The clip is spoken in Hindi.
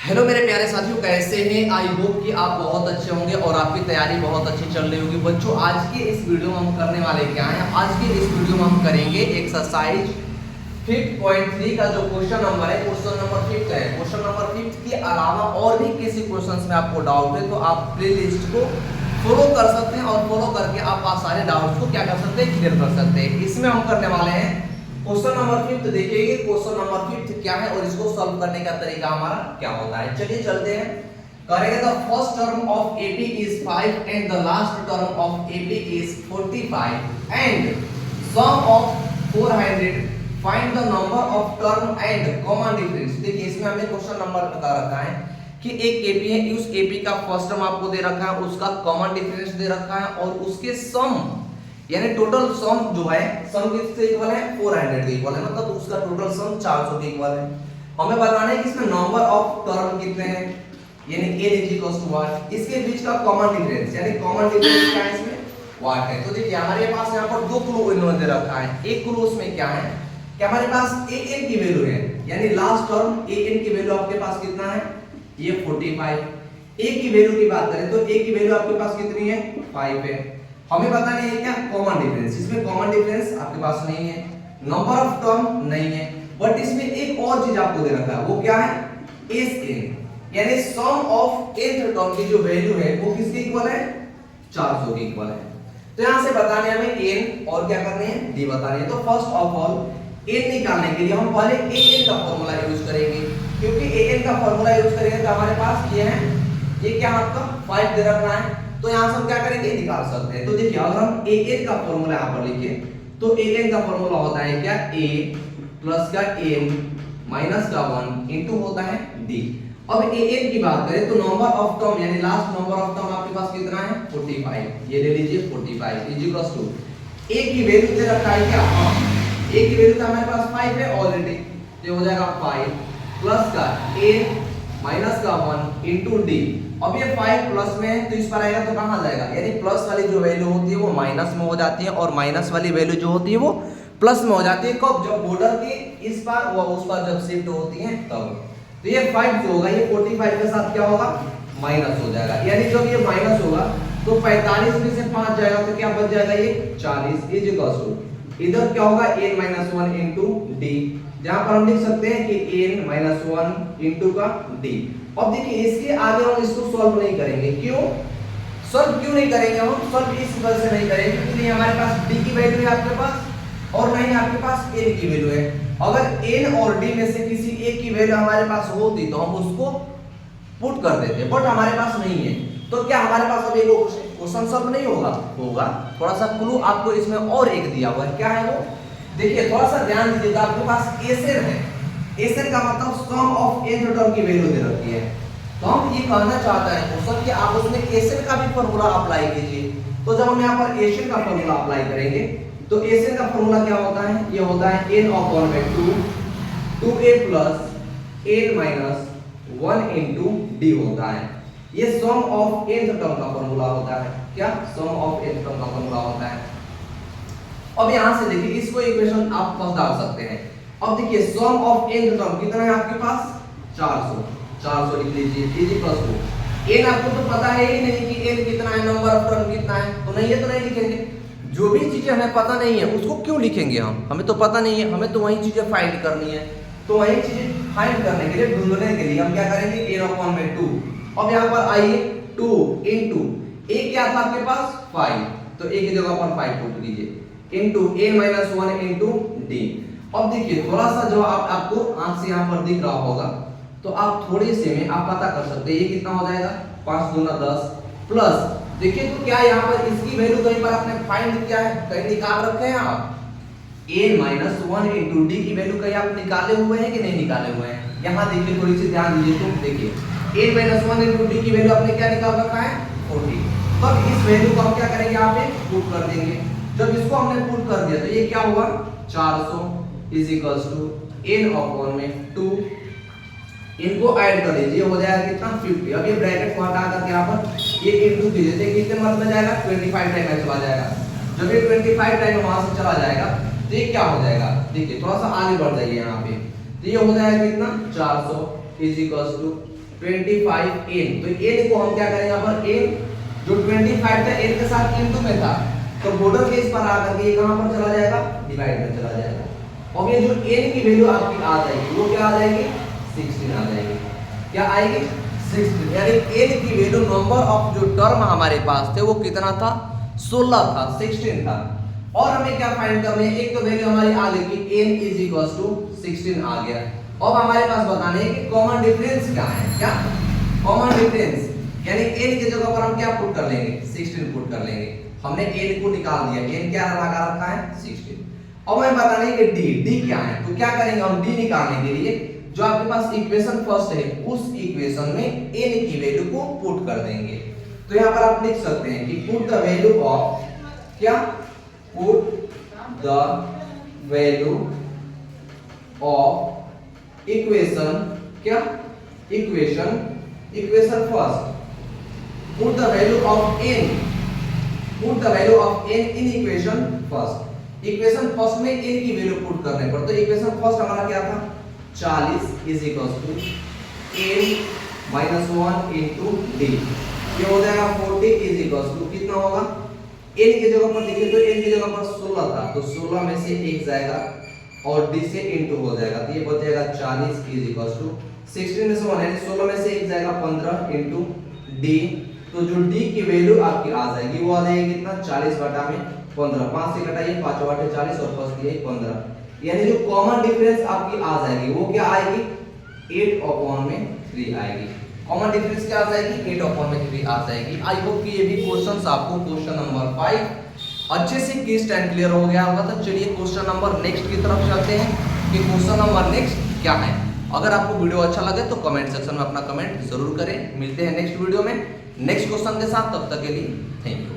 हेलो मेरे प्यारे साथियों, कैसे हैं? आई होप कि आप बहुत अच्छे होंगे और आपकी तैयारी बहुत अच्छी चल रही होगी। बच्चों, आज के इस वीडियो में हम करने वाले क्या हैं? आज के इस वीडियो में हम करेंगे एक्सरसाइज 5.3 का जो क्वेश्चन नंबर है, क्वेश्चन नंबर 5 है। क्वेश्चन नंबर 5 के अलावा और भी किसी क्वेश्चंस में आपको डाउट है तो आप प्लेलिस्ट को फॉलो कर सकते हैं और फॉलो करके आप सारे डाउट्स को क्या कर सकते हैं, क्लियर कर सकते हैं। इसमें हम करने वाले हैं क्वेश्चन नंबर 5 देखिए क्वेश्चन नंबर 5 क्या है और इसको सॉल्व करने का तरीका हमारा क्या होता है। चलिए चलते हैं, करेंगे। The first term of AP is 5 and the last term of AP is 45 and sum of 400 find the number of term and common difference। देखिए इसमें हमें क्वेश्चन नंबर बता रखा है कि एक AP है, उस AP का फर्स्ट टर्म आपको दे रखा है, उसका कॉमन डिफरेंस दे रखा है और उसके सम यानी टोटल सम जो है, सम किसके इक्वल है? 400 के इक्वल है, मतलब उसका टोटल सम 400 के इक्वल है। हमें बताना है कि इसमें नंबर ऑफ टर्म कितने हैं, यानी n = व्हाट, इसके बीच का कॉमन डिफरेंस यानी कॉमन डिफरेंस क्या है इसमें? व्हाट है। तो देखिए हमारे पास यहां पर दो क्लू इन्होंने दे रखा है। एक क्लू उसमें क्या है कि हमारे पास an की वैल्यू है, यानी लास्ट टर्म an की वैल्यू आपके पास कितना है? ये 45। a की वैल्यू की बात करें तो a की वैल्यू आपके पास कितनी है? 5 है। हमें पता नहीं है क्या कॉमन डिफरेंस, इसमें कॉमन डिफरेंस आपके पास नहीं है, नंबर ऑफ टर्म नहीं है, बट इसमें एक और चीज आपको दे रखा है, वो क्या है? Sn, यानी सम ऑफ nth टर्म की जो वैल्यू है वो किसके इक्वल है? 400 के इक्वल है। तो यहां से बताने हमें n और क्या करने हैं? d बताने हैं। तो फर्स्ट ऑफ ऑल n निकालने के लिए हम पहले an का फार्मूला यूज करेंगे, क्योंकि an का फार्मूला यूज करेंगे तो हमारे पास ये है, ये क्या आपका 5 दे रखा है, तो यहां से हम क्या करेंगे? निकाल सकते हैं। तो देखिए अगर हम an का फार्मूला यहां पर लिखें तो an का फार्मूला होता है क्या? a प्लस का n माइनस का 1 इनटू होता है d। अब an की बात करें तो नंबर ऑफ टर्म यानी लास्ट नंबर ऑफ टर्म आपके पास कितना है? 45। ये ले लीजिए 45 इज इक्वल टू a की वैल्यू दे रखा है क्या? हां, a की वैल्यू तो हमारे पास 5 है ऑलरेडी, तो हो जाएगा 5 प्लस का a माइनस का 1 इनटू d। अब ये 5 प्लस में है तो इस पर आएगा तो कहां जाएगा? यानी प्लस वाली जो वैल्यू होती है वो माइनस में हो जाती है और माइनस वाली वैल्यू जो होती है वो प्लस में हो जाती है। कब? जब बॉर्डर के इस पार व उस पार जब शिफ्ट होती है तब। तो ये 5 जो होगा ये 45 के साथ क्या होगा? माइनस हो जाएगा, यानी जब ये माइनस होगा तो 45 में से 5 जाएगा तो क्या बच जाएगा? ये 40 इज इक्वल टू इधर क्या होगा? n 1 इनटू d, जहां पर हम लिख सकते हैं कि n 1 इनटू का d। अब देखिए इसके आगे हम इसको सॉल्व नहीं करेंगे। क्यों सॉल्व क्यों नहीं करेंगे? हम सॉल्व इस वजह से नहीं करेंगे क्योंकि हमारे पास d की वैल्यू है आपके पास और नहीं आपके पास n की वैल्यू है। अगर n और d में से किसी एक की वैल्यू हमारे पास होती तो हम उसको पुट कर देते, बट हमारे पास नहीं है। तो क्या हमारे पास अब एक क्वेश्चन सॉल्व नहीं होगा? होगा। थोड़ा सा क्लू आपको इसमें और एक दिया हुआ है, क्या है वो? देखिए थोड़ा सा ध्यान दीजिएगा, आपके पास Sn है, Sn का मतलब सम ऑफ nth टर्म की वैल्यू दे रखी है। तो हम ये कहना चाहते हैं क्वेश्चन कि आप उसमें Sn का भी फार्मूला अप्लाई कीजिए। तो जब हम यहाँ पर Sn का फार्मूला अप्लाई करेंगे तो Sn का फार्मूला क्या होता है? ये होता है n/2 2a plus n minus 1 into d होता है। ये सम ऑफ nth टर्म का फार्मूला होता है। क्या? सम ऑफ nth टर्म का फार्मूला होता है। अब यहां से देखिए इसको इक्वेशन आप फर्स्ट डाल सकते हैं। अब देखिए सम ऑफ n टर्म कितना है आपके पास? 400 लिख लीजिए इज इक्वल टू n। आपको तो पता है ही नहीं कि n कितना है, नंबर ऑफ टर्म कितना है, तो नहीं है तो नहीं लिखेंगे। जो भी चीजें हमें पता नहीं है उसको क्यों लिखेंगे? हमें तो पता नहीं है, हमें तो वही चीजें फाइंड करनी है। तो वही चीजें फाइंड करने के लिए, ढूंढने के लिए हम क्या करेंगे? n/2। अब यहां पर आइए 2 इनटू a क्या था आपके पास? 5, तो a की जगह पर 5 पुट कीजिए इनटू n 1 इनटू d। अब देखिए थोड़ा सा जो आपको आंख से यहाँ पर दिख रहा होगा तो आप थोड़े से में आप पता कर सकते हैं ये कितना हो जाएगा? 5 दूना 10 प्लस देखिए तो क्या यहाँ पर इसकी वैल्यू कहीं पर आपने फाइंड किया है, कहीं निकाल रखे हैं आप? n 1 इनटू d की वैल्यू कहीं आप निकाले हुए हैं कि नहीं निकाले हुए हैं? यहाँ देखिए थोड़ी सी ध्यान दीजिए तो देखिए n 1 इनटू d की वैल्यू आपने क्या निकाल रखा है? 40। तो अब इस वैल्यू को हम क्या करेंगे? यहाँ पे पुट कर देंगे। जब इसको हमने पुट कर दिया तो ये क्या हुआ? 400 इज इक्वल्स टू n/2। इनको ऐड कर लीजिए, हो जाएगा कितना? 50। अब ये ब्रैकेट को हटा करके यहाँ पर ये इनटू कीजिए तो कितने मार्क्स में जाएगा? 25 टाइम में चला जाएगा। जब ये 25 टाइम वहां से चला जाएगा तो ये क्या हो जाएगा? देखिए थोड़ा सा आगे बढ़ जाइए यहाँ पे, तो ये हो जाएगा कितना? 400 इज इक्वल्स टू 25n। तो n को हम क्या करें यहाँ पर n जो 25 था n के साथ into में था तो बॉर्डर के इस पर आकर के ये कहां पर चला जाएगा डिवाइड में चला जाएगा और ये जो n की वैल्यू आपकी आ जाएगी वो क्या आ जाएगी 16 आ जाएगी। क्या आएगी 16 यानी n की वैल्यू नंबर ऑफ जो टर्म हमारे पास थे वो कितना था 16 था 16 था। और हमें क्या फाइंड करना है एक तो वैल्यू हमारी आ गई कि n इज इक्वल टू 16 आ गया। अब हमारे पास बताने है कि कॉमन डिफरेंस क्या है। क्या कॉमन डिफरेंस यानी n की जगह पर हम क्या पुट कर लेंगे 16 पुट कर लेंगे। हमने n को निकाल दिया n क्या लगा रखा है 16। अब हमें बताना है कि d क्या है तो क्या करेंगे हम d निकालने के लिए जो आपके पास इक्वेशन फर्स्ट है उस इक्वेशन में n की वैल्यू को पुट कर देंगे। तो यहां पर आप लिख सकते हैं कि पुट द वैल्यू ऑफ क्या put the value of equation क्या equation first put the value of n in equation first। Equation first में n की वैल्यू पुट करने पर तो इक्वेशन फर्स्ट हमारा क्या था 40 is equal to n minus 1 into d। ये हो जाएगा 40 इज इक्वल टू कितना होगा n की जगह पर देखिए तो n की जगह पर 16 था तो 16 में से 1 जाएगा और d से इनटू हो जाएगा तो ये बच जाएगा 40 इज इक्वल टू 16 में से 1 यानी 16 में से 1 जाएगा 15 इनटू d। तो जो d की वैल्यू आपकी आ जाएगी वो आ जाएगी कितना 40 बटा में 15 5 से घटाइए 5 बटे 40 और प्लस दिए 15 यानी जो कॉमन डिफरेंस आपकी आ जाएगी वो क्या आएगी 8/3 आएगी। कॉमन डिफरेंस क्या आ जाएगी 8/3 आ जाएगी। आई होप कि ये भी क्वेश्चंस आपको क्वेश्चन नंबर 5 अच्छे से की स्टैंड क्लियर हो गया होगा। तो चलिए क्वेश्चन नंबर नेक्स्ट की तरफ चलते हैं कि क्वेश्चन नंबर नेक्स्ट क्या है। अगर आपको वीडियो अच्छा लगे तो कमेंट सेक्शन में अपना कमेंट जरूर करें। मिलते हैं नेक्स्ट वीडियो में नेक्स्ट क्वेश्चन के साथ, तब तक के लिए थैंक यू।